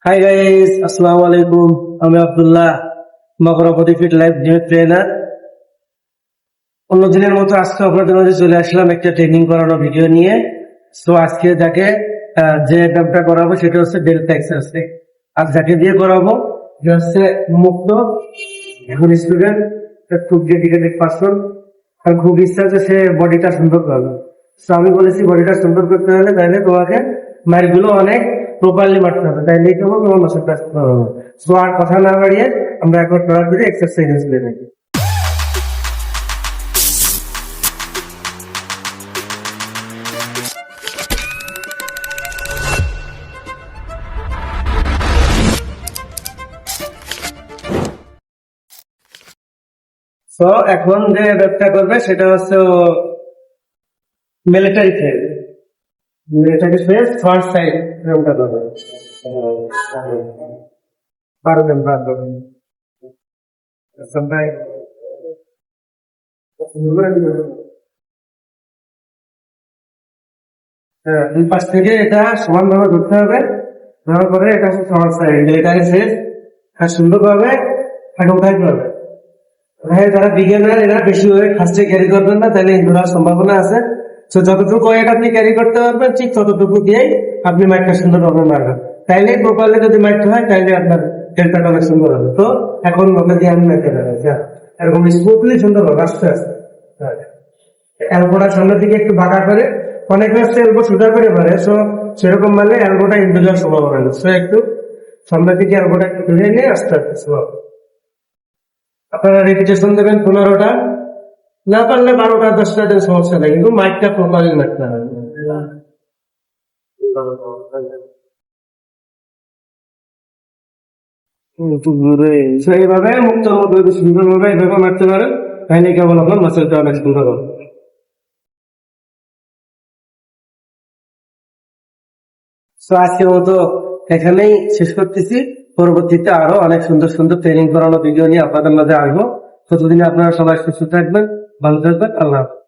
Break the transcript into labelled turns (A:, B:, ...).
A: Hi guys, আসসালামু আলাইকুম। আমি আব্দুল্লাহ, মকরাপতি ফিট লাইফ জিম ট্রেনার। অন্য দিনের মতো আজকে আপনাদের মাঝে চলে আসলাম একটা ট্রেনিং করানো ভিডিও নিয়ে। সো আজকে যাকে যে ব্যায়ামটা করাবো সেটা হচ্ছে ডেল্টা এক্সারসাইজ। আর যাকে দিয়ে করাবো সে হচ্ছে মুক্ত, এখন স্টুডেন্ট, খুব ডেডিকেটেড পার্সন, আর খুব ইচ্ছা যে সে বডিটা সুন্দর করবে। সো আমি বলেছি বডিটা সুন্দর করতে হলে তাহলে তোমাকে মাইলগুলো অনেক প্রপারলি মারতে হবে, তাইলেই তোমার তোমার মাসের কাজ করতে হবে। সো আর কথা না বাড়িয়ে আমরা এখন সরাসরি এক্সারসাইজ করে থাকি। সো এখন যে ব্যাপারটা করবে সেটা হচ্ছে military phase. Military phase front side এরকমটা করবে। পারবেন পারবেন। সবাই দুই পাশ থেকে এটা সমানভাবে ধরতে হবে, ধরার পরে এটা হচ্ছে ফ্রন্ট সাইড মিলিটারি ফেজ। আর সুন্দরভাবে হাঁটু উঠাইতে হবে। হ্যাঁ, যারা বিজ্ঞানের এরা বেশি ওয়েট ফার্স্টে ক্যারি করবেন না, তাহলে ধরার সম্ভাবনা আছে। তো যতটুকু ওয়েট আপনি ক্যারি করতে পারবেন ঠিক ততটুকু দিয়েই আপনি মাইকটা সুন্দরভাবে মারবেন। তাইলে প্রপারলি যদি মাইকটা হয় তাইলে আপনার ডেল্টাটা অনেক সুন্দর হবে। তো এখন ওটা দিয়ে আমি মাইকটা দেখাচ্ছি। এরকম স্মুথলি সুন্দর হবে আস্তে আস্তে। এলবোটা সামনের দিকে একটু বাঁকা করে, অনেক হচ্ছে এলবো সোজা করে পারে। সো সেরকম মানে এলবোটা ইন্টু যাওয়ার সম্ভাবনা নেই। সো একটু সামনের দিকে এলবোটা একটু ঘুরিয়ে নিয়ে আস্তে আস্তে আপনারা রেপিটেশন দেবেন 15টা, না পারলে 12টা 10টা দেন, সমস্যা নেই, কিন্তু মাইকটা প্রপারলি মারতে হবে। এইভাবে মুক্তর মধ্যে যদি সুন্দরভাবে এইভাবে মারতে পারেন তাহলে কেবল আপনার মাসেলটা অনেক সুন্দর হবে। তো আজকের মতো এখানেই শেষ করতেছি। পরবর্তীতে আরো অনেক সুন্দর সুন্দর ট্রেনিং করানো ভিডিও নিয়ে আপনাদের মাঝে আসবো। ততদিনে আপনারা সবাই সুস্থ থাকবেন, ভালো থাকবেন। আল্লাহ হাফেজ।